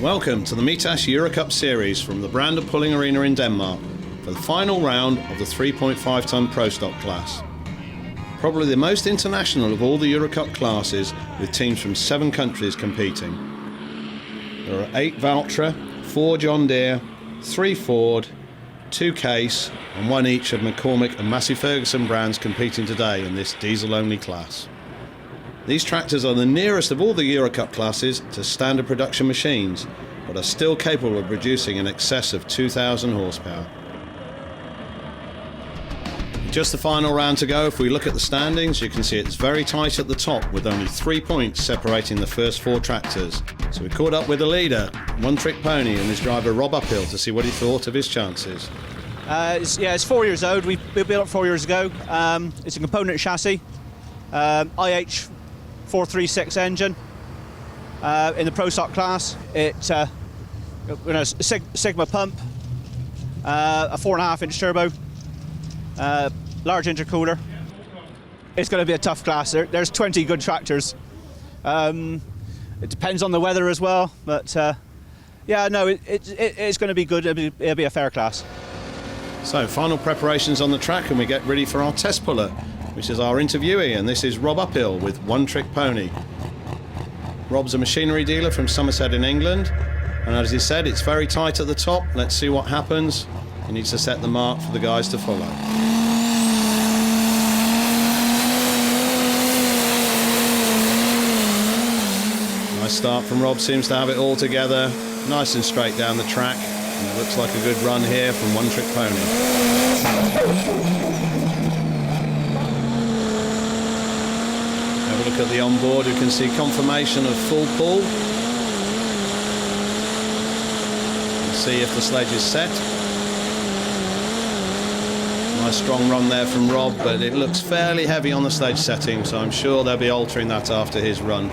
Welcome to the Mitas Eurocup Series from the Brande Pulling Arena in Denmark for the final round of the 3.5 ton Prostock class. Probably the most international of all the Eurocup classes, with teams from 7 countries competing. There are 8 Valtra, 4 John Deere, 3 Ford, 2 Case and 1 each of McCormick and Massey Ferguson brands competing today in this diesel-only class. These tractors are the nearest of all the Eurocup classes to standard production machines, but are still capable of producing in excess of 2,000 horsepower. Just the final round to go. If we look at the standings, you can see it's very tight at the top with only 3 points separating the first 4 tractors. So we caught up with the leader, One Trick Pony, and his driver Rob Uphill to see what he thought of his chances. It's 4 years old. We built it 4 years ago. It's a component chassis, IH 436 engine in the Prostock class. It's a Sigma pump, a 4.5 inch turbo, large intercooler. It's going to be a tough class. There's 20 good tractors. It depends on the weather as well, but it's going to be good. It'll be a fair class. So final preparations on the track, and we get ready for our test puller, which is our interviewee, and this is Rob Uphill with One Trick Pony. Rob's a machinery dealer from Somerset in England, and as he said, it's very tight at the top. Let's see what happens. He needs to set the mark for the guys to follow. Nice start from Rob, seems to have it all together. Nice and straight down the track, and it looks like a good run here from One Trick Pony. Have a look at the onboard. You can see confirmation of full pull. See if the sledge is set. Nice strong run there from Rob, but it looks fairly heavy on the sledge setting, so I'm sure they'll be altering that after his run.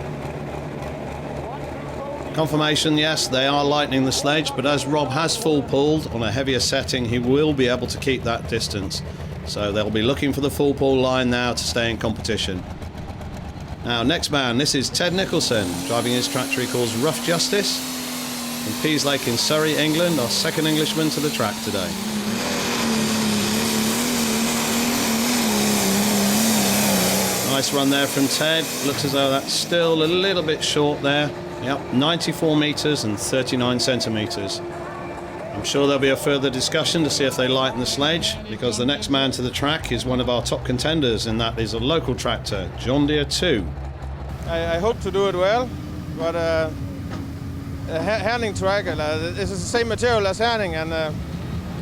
Confirmation, yes, they are lightening the sledge, but as Rob has full pulled on a heavier setting, he will be able to keep that distance. So they'll be looking for the full pull line now to stay in competition. Now, next man, this is Ted Nicholson, driving his tractor he calls Rough Justice. From Peaslake in Surrey, England, our second Englishman to the track today. Nice run there from Ted. Looks as though that's still a little bit short there. Yep, 94 metres and 39 centimetres. I'm sure there'll be a further discussion to see if they lighten the sledge, because the next man to the track is one of our top contenders, and that is a local tractor, John Deere 2. I hope to do it well, but a Herning tractor is the same material as Herning, and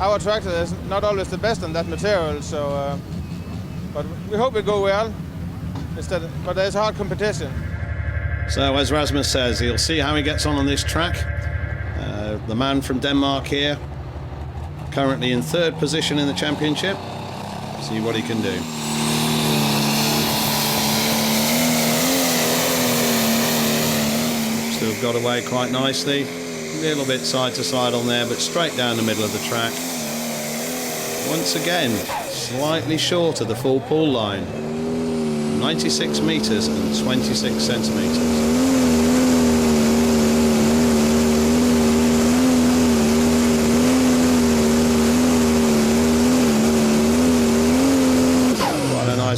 our tractor is not always the best on that material, so but we hope it go well. But there's hard competition. So as Rasmus says, he'll see how he gets on this track. The man from Denmark here, currently in 3rd position in the championship. See what he can do. Still got away quite nicely. A little bit side to side on there, but straight down the middle of the track. Once again, slightly short of the full pull line. 96 metres and 26 centimetres.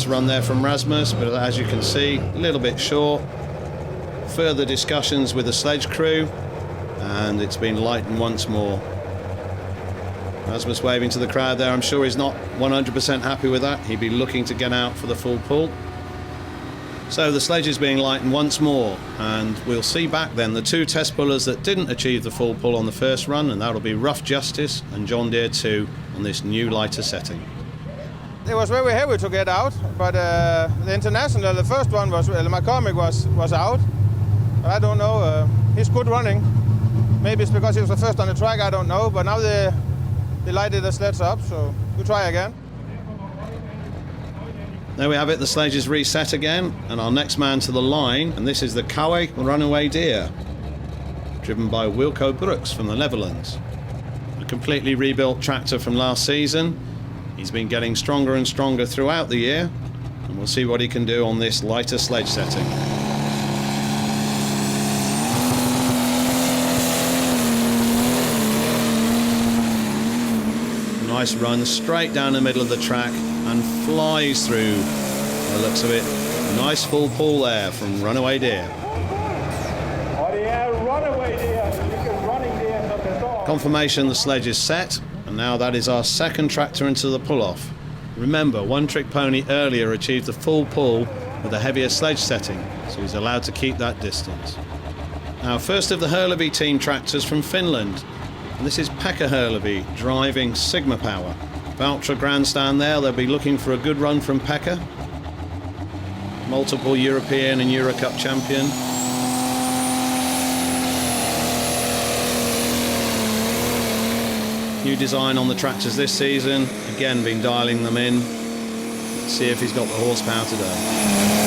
Run there from Rasmus, but as you can see, a little bit short. Further discussions with the sledge crew, and it's been lightened once more. Rasmus waving to the crowd there. I'm sure he's not 100% happy with that. He'd be looking to get out for the full pull. So the sledge is being lightened once more, and we'll see back then the 2 test pullers that didn't achieve the full pull on the first run, and that'll be Rough Justice and John Deere 2 on this new lighter setting. It was very heavy to get out, but the international, the first one was McCormick was out. But I don't know. He's good running. Maybe it's because he was the first on the track. I don't know. But now they lighted the sleds up, so we'll try again. There we have it. The sledge is reset again, and our next man to the line, and this is the Kawe Runaway Deer, driven by Wilco Brooks from the Netherlands. A completely rebuilt tractor from last season. He's been getting stronger and stronger throughout the year, and we'll see what he can do on this lighter sledge setting. Nice run straight down the middle of the track and flies through. By the looks of it, nice full pull there from Runaway Deer. Confirmation the sledge is set, and now that is our second tractor into the pull-off. Remember, One Trick Pony earlier achieved the full pull with a heavier sledge setting, so he's allowed to keep that distance. Now, first of the Hurleby team tractors from Finland. And this is Pekka Hurleby driving Sigma Power. Valtra grandstand there, they'll be looking for a good run from Pekka. Multiple European and Eurocup champion. New design on the tractors this season, again been dialing them in. Let's see if he's got the horsepower today.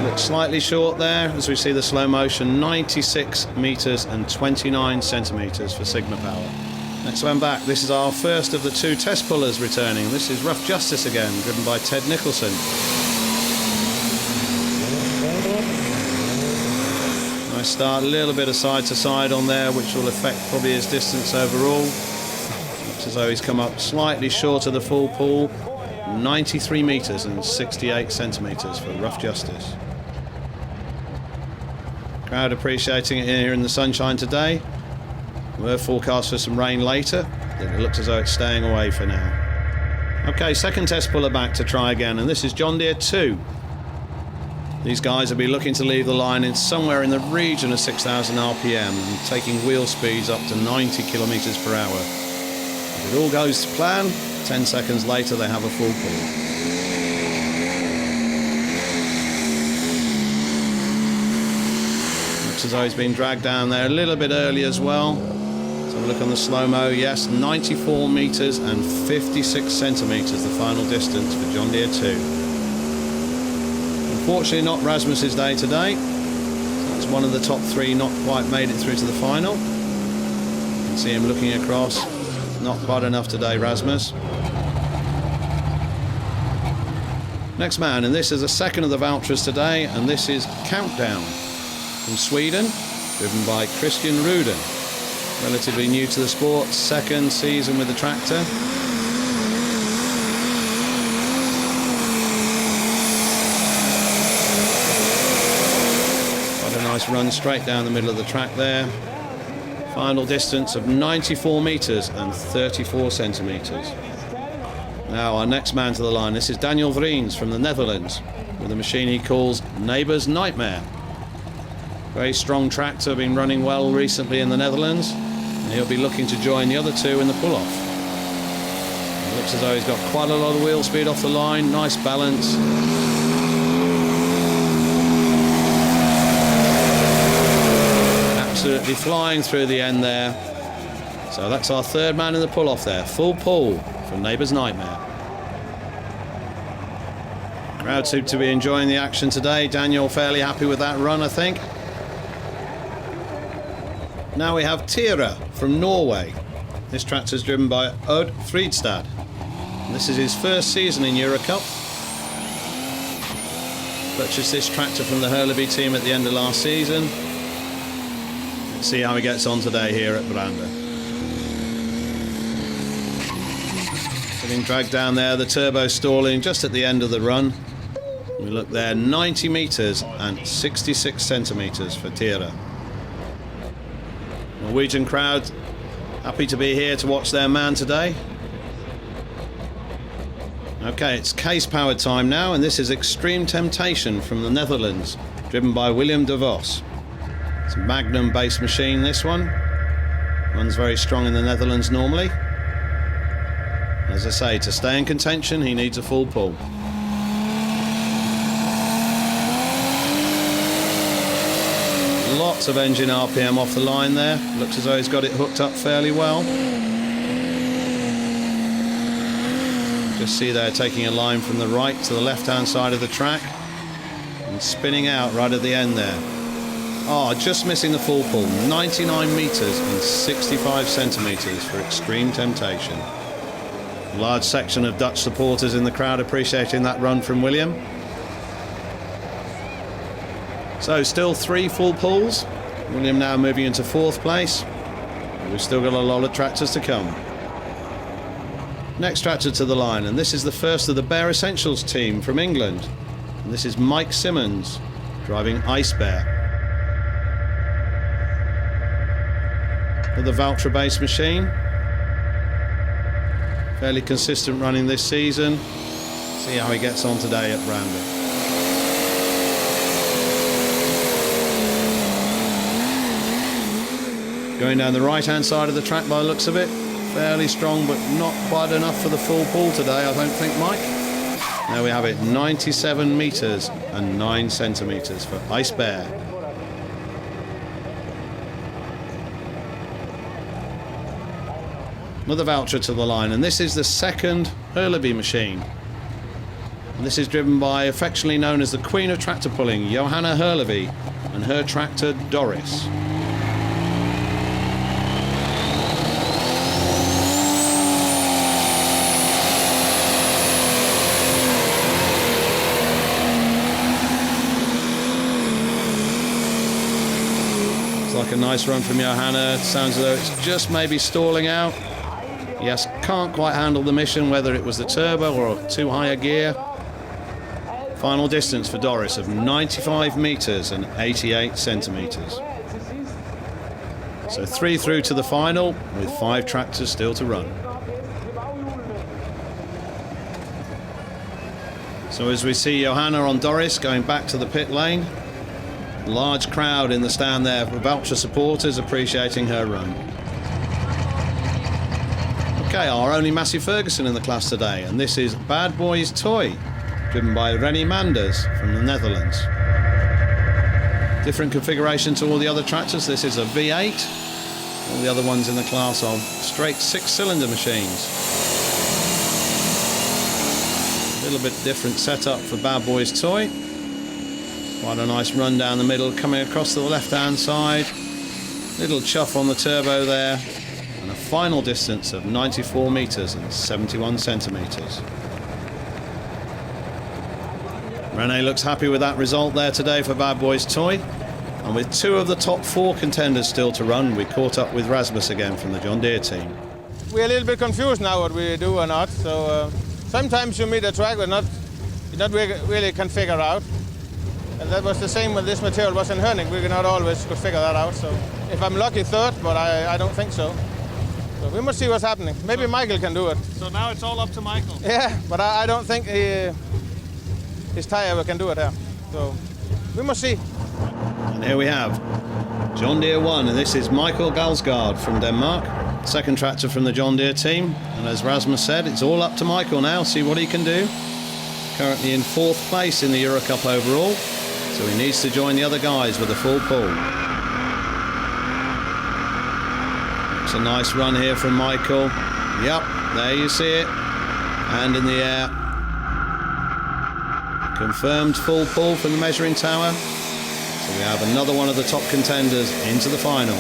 Looks slightly short there as we see the slow motion, 96 metres and 29 centimetres for Sigma Power. Next one back, this is our first of the two test pullers returning. This is Rough Justice again, driven by Ted Nicholson. Nice start, a little bit of side to side on there, which will affect probably his distance overall. Looks as though he's come up slightly short of the full pull, 93 metres and 68 centimetres for Rough Justice. Crowd appreciating it here in the sunshine today. We're forecast for some rain later, but it looks as though it's staying away for now. Okay, second test puller back to try again, and this is John Deere 2. These guys will be looking to leave the line in somewhere in the region of 6,000 RPM and taking wheel speeds up to 90 kilometres per hour. If it all goes to plan, 10 seconds later they have a full pull. Looks as though he's been dragged down there a little bit early as well. So look on the slow-mo, yes, 94 metres and 56 centimetres the final distance for John Deere 2. Unfortunately not Rasmus's day today. That's one of the top three not quite made it through to the final. You can see him looking across. Not quite enough today, Rasmus. Next man, and this is the second of the Valtras today, and this is Countdown from Sweden, driven by Christian Ruden. Relatively new to the sport, second season with the tractor. Got a nice run straight down the middle of the track there. Final distance of 94 metres and 34 centimetres. Now our next man to the line, this is Daniel Vriens from the Netherlands with a machine he calls Neighbour's Nightmare. Very strong tractor, been running well recently in the Netherlands, and he'll be looking to join the other two in the pull-off. It looks as though he's got quite a lot of wheel speed off the line, nice balance. Absolutely flying through the end there. So that's our third man in the pull-off there, full pull from Neighbour's Nightmare. Crowd seem to be enjoying the action today. Daniel fairly happy with that run, I think. Now we have Tira from Norway. This tractor is driven by Odd Fridstad. This is his first season in Eurocup. Purchased this tractor from the Hurleby team at the end of last season. Let's see how he gets on today here at Brande. Getting dragged down there, the turbo stalling just at the end of the run. We look there, 90 metres and 66 centimetres for Tira. Norwegian crowd happy to be here to watch their man today. Okay, it's case powered time now, and this is Extreme Temptation from the Netherlands, driven by William de Vos. It's a Magnum based machine, this one. Runs very strong in the Netherlands normally. As I say, to stay in contention he needs a full pull. Lots of engine RPM off the line there. Looks as though he's got it hooked up fairly well. Just see there taking a line from the right to the left hand side of the track and spinning out right at the end there. Oh, just missing the full pull. 99 metres and 65 centimetres for Extreme Temptation. A large section of Dutch supporters in the crowd appreciating that run from William. So still 3 full pulls. William now moving into 4th place. we've still got a lot of tractors to come. Next tractor to the line, and this is the first of the Bear Essentials team from England. And this is Mike Simmons driving Ice Bear. With the Valtra-based machine. Fairly consistent running this season. See how he gets on today at Brande. Going down the right-hand side of the track by the looks of it. Fairly strong, but not quite enough for the full pull today, I don't think, Mike. There we have it, 97 metres and 9 centimetres for Ice Bear. Another Valtra to the line, and this is the second Hurleby machine. And this is driven by affectionately known as the Queen of Tractor Pulling, Johanna Hurleby, and her tractor Doris. Like a nice run from Johanna. It sounds as though it's just maybe stalling out. Yes, can't quite handle the mission, whether it was the turbo or too high a gear. Final distance for Doris of 95 metres and 88 centimetres. So 3 through to the final with 5 tractors still to run. So as we see Johanna on Doris going back to the pit lane. Large crowd in the stand there for Valtra supporters appreciating her run. Okay, our only Massey Ferguson in the class today, and this is Bad Boys Toy, driven by Rennie Manders from the Netherlands. Different configuration to all the other tractors. This is a V8. All the other ones in the class are straight 6-cylinder machines. A little bit different setup for Bad Boys Toy. Quite a nice run down the middle, coming across to the left-hand side. Little chuff on the turbo there, and a final distance of 94 metres and 71 centimetres. Rene looks happy with that result there today for Bad Boys Toy. And with 2 of the top 4 contenders still to run, we caught up with Rasmus again from the John Deere team. We're a little bit confused now what we do or not. So sometimes you meet a track that you not really can figure out. And that was the same when this material was in Herning. We not always could figure that out. So if I'm lucky, third, but I don't think so. So we must see what's happening. Maybe Michael can do it. So now it's all up to Michael. Yeah, but I don't think his tyre can do it here. So we must see. And here we have John Deere 1, and this is Michael Galsgaard from Denmark. Second tractor from the John Deere team. And as Rasmus said, it's all up to Michael now. See what he can do. Currently in 4th place in the Eurocup overall. So he needs to join the other guys with a full pull. It's a nice run here from Michael. Yep, there you see it. Hand in the air. Confirmed full pull from the measuring tower. So we have another one of the top contenders into the final.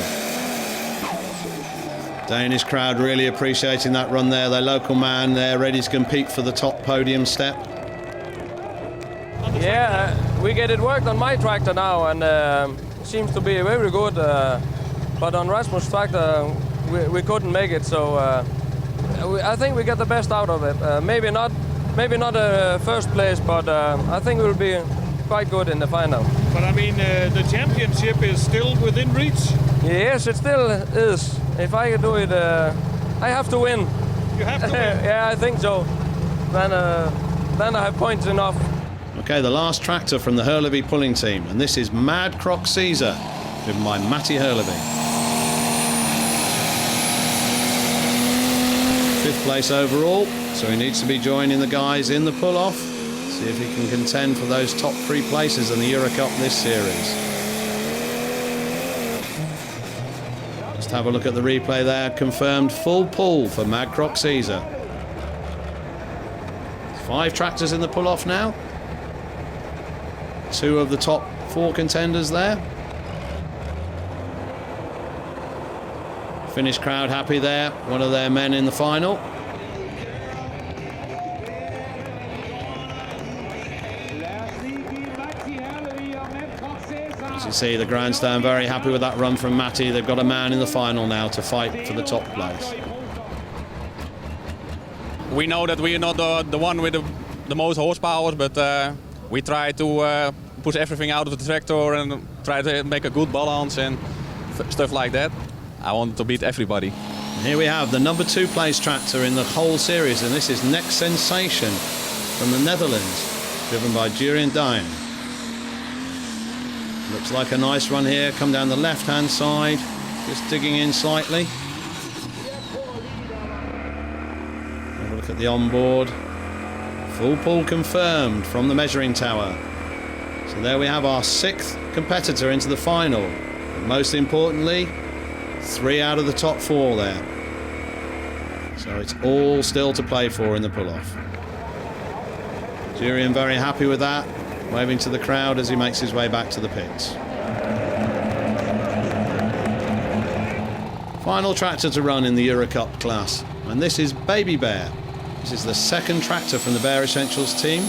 Danish crowd really appreciating that run there. Their local man there ready to compete for the top podium step. Yeah, we get it worked on my tractor now, and seems to be very good. But on Rasmus' tractor, we couldn't make it. So I think we get the best out of it. Maybe not first place, but I think we'll be quite good in the final. But I mean, the championship is still within reach. Yes, it still is. If I can do it, I have to win. You have to win. Yeah, I think so. Then I have points enough. Okay, the last tractor from the Hurleby pulling team, and this is Mad Croc Caesar, driven by Matty Hurleby. 5th place overall, so he needs to be joining the guys in the pull-off. See if he can contend for those top 3 places in the Eurocup this series. Just have a look at the replay there. Confirmed full pull for Mad Croc Caesar. 5 tractors in the pull-off now. 2 of the top 4 contenders there. Finnish crowd happy there. One of their men in the final. As you see, the grandstand very happy with that run from Matty. They've got a man in the final now to fight for the top place. We know that we are not the one with the most horsepower, but we try to push everything out of the tractor and try to make a good balance and stuff like that. I want to beat everybody. And here we have the number 2 place tractor in the whole series, and this is Next Sensation from the Netherlands, driven by Jurien Dijn. Looks like a nice run here, come down the left-hand side, just digging in slightly. Have a look at the onboard. Full pull confirmed from the measuring tower. So there we have our 6th competitor into the final. But most importantly, 3 out of the top 4 there. So it's all still to play for in the pull-off. Jurien very happy with that, waving to the crowd as he makes his way back to the pits. Final tractor to run in the Eurocup class, and this is Baby Bear. This is the 2nd tractor from the Bear Essentials team,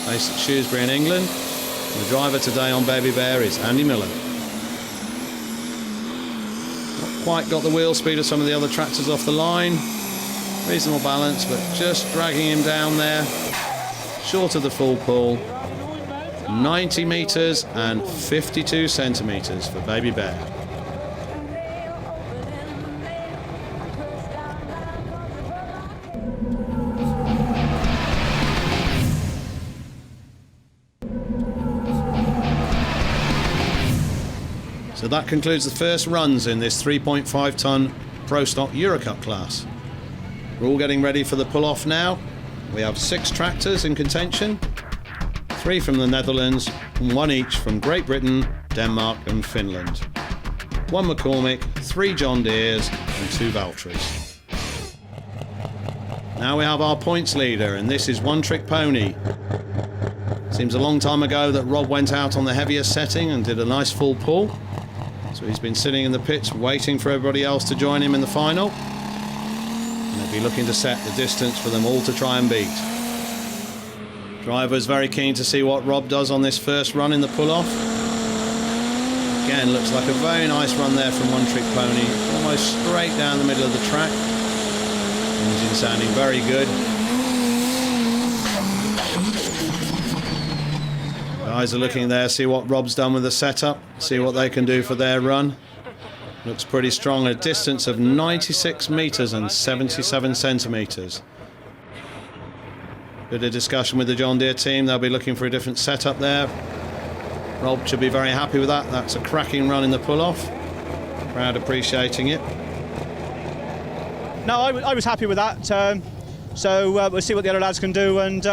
based at Shrewsbury in England. And the driver today on Baby Bear is Andy Miller. Not quite got the wheel speed of some of the other tractors off the line. Reasonable balance, but just dragging him down there. Short of the full pull. 90 metres and 52 centimetres for Baby Bear. So that concludes the first runs in this 3.5 tonne Prostock Eurocup class. We're all getting ready for the pull-off now. We have 6 tractors in contention, 3 from the Netherlands, and 1 each from Great Britain, Denmark and Finland. 1 McCormick, 3 John Deeres and 2 Valtreys. Now we have our points leader, and this is One Trick Pony. Seems a long time ago that Rob went out on the heavier setting and did a nice full pull. So he's been sitting in the pits waiting for everybody else to join him in the final. And they'll be looking to set the distance for them all to try and beat. Driver's very keen to see what Rob does on this first run in the pull-off. Again, looks like a very nice run there from One Trick Pony, almost straight down the middle of the track. Engine sounding very good. Guys are looking there, see what Rob's done with the setup, see what they can do for their run. Looks pretty strong, a distance of 96 metres and 77 centimetres. Bit of discussion with the John Deere team, they'll be looking for a different setup there. Rob should be very happy with that, that's a cracking run in the pull-off. Crowd appreciating it. No, I was happy with that, so we'll see what the other lads can do, and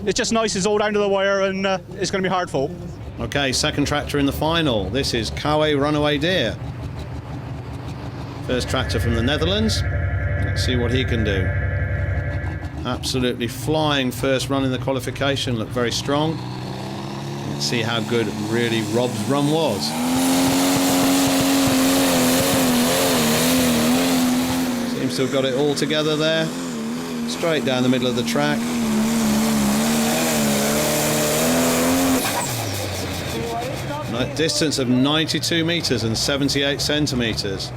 it's just nice, it's all down to the wire, and it's going to be hard fought. Okay, 2nd tractor in the final, this is Kawe Runaway Deer. First tractor from the Netherlands, let's see what he can do. Absolutely flying first run in the qualification, looked very strong. Let's see how good really Rob's run was. Seems to have got it all together there. Straight down the middle of the track. Distance of 92 metres and 78 centimetres.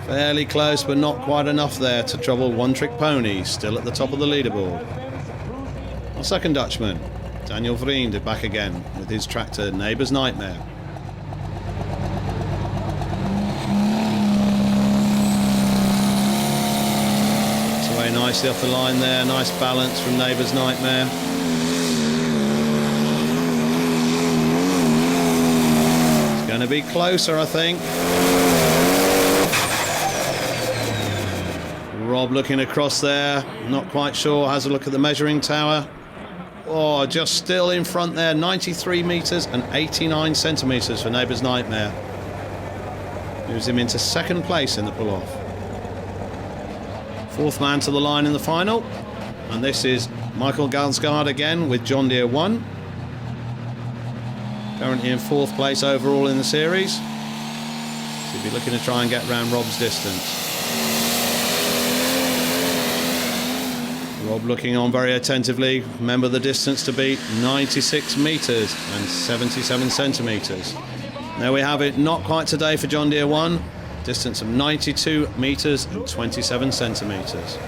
Fairly close, but not quite enough there to trouble One Trick Pony, still at the top of the leaderboard. Our second Dutchman, Daniel Vriend, back again with his tractor Neighbour's Nightmare. It's away nicely off the line there, nice balance from Neighbour's Nightmare. Going to be closer, I think. Rob looking across there, not quite sure, has a look at the measuring tower. Oh, just still in front there, 93 metres and 89 centimetres for Neighbour's Nightmare. Moves him into 2nd place in the pull-off. 4th man to the line in the final, and this is Michael Gansgaard again with John Deere 1. Currently in 4th place overall in the series. So he'll be looking to try and get round Rob's distance. Rob looking on very attentively. Remember the distance to beat, 96 metres and 77 centimetres. There we have it, not quite today for John Deere 1. Distance of 92 metres and 27 centimetres.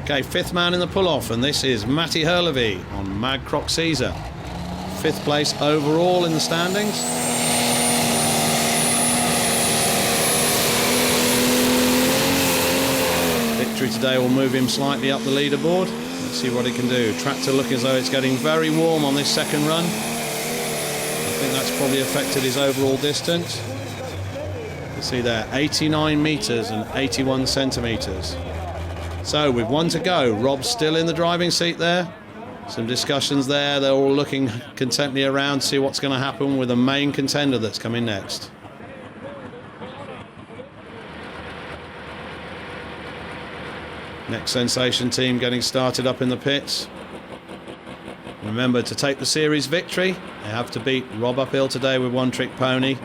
Okay, fifth man in the pull-off, and this is Matti Hurlevy on Mag Croc Caesar. Fifth place overall in the standings. Victory today will move him slightly up the leaderboard. Let's see what he can do. Tractor looking as though it's getting very warm on this second run. I think that's probably affected his overall distance. You see there, 89 metres and 81 centimetres. So with one to go, Rob's still in the driving seat there. Some discussions there. They're all looking contently around to see what's going to happen with the main contender that's coming next. Next Sensation team getting started up in the pits. Remember, to take the series victory, they have to beat Rob Uphill today with One Trick Pony.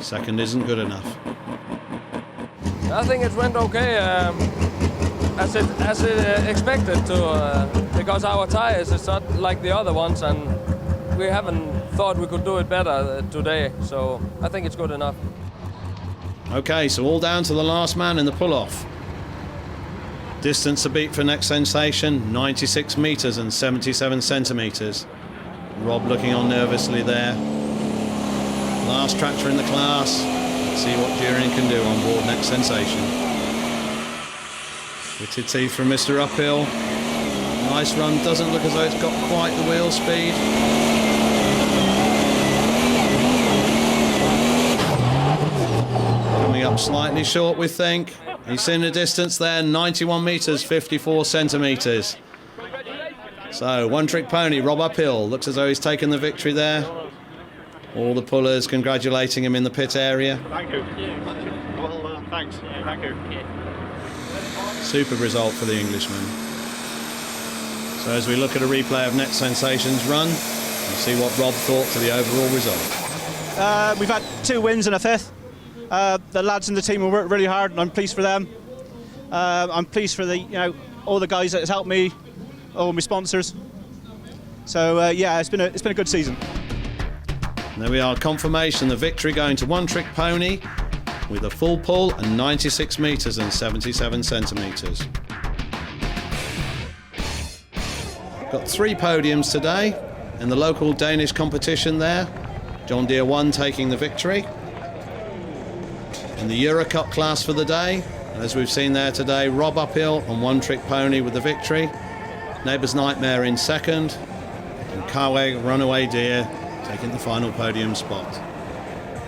Second isn't good enough. I think it went okay, as expected to, because our tires is not like the other ones, and we haven't thought we could do it better today. So I think it's good enough. Okay, so all down to the last man in the pull-off. Distance to beat for Next Sensation, 96 metres and 77 centimetres. Rob looking on nervously there. Last tractor in the class. Let's see what Duran can do on board Next Sensation. Witted teeth from Mr. Uphill. Nice run, doesn't look as though it's got quite the wheel speed. Coming up slightly short, we think. He's in the distance there, 91 metres, 54 centimetres. So, One Trick Pony, Rob Uphill, looks as though he's taken the victory there. All the pullers congratulating him in the pit area. Thank you. Well, thanks. Thank you. Super result for the Englishman. So as we look at a replay of Next Sensation's run, we'll see what Rob thought to the overall result. We've had 2 wins and a 5th. The lads in the team have worked really hard, and I'm pleased for them. I'm pleased for all the guys that has helped me, all my sponsors. So yeah, it's been a good season. And there we are, confirmation, the victory going to One Trick Pony with a full pull and 96 metres and 77 centimetres. Got 3 podiums today in the local Danish competition there. John Deere 1 taking the victory. In the Eurocup class for the day, as we've seen there today, Rob Uphill and One Trick Pony with the victory. Neighbour's Nightmare in second, and Carweg Runaway Deer taking the final podium spot.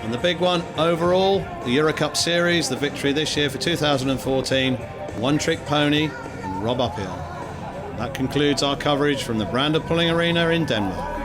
And the big one overall, the Eurocup Series, the victory this year for 2014, One Trick Pony and Rob Uphill. That concludes our coverage from the Brande Pulling Arena in Denmark.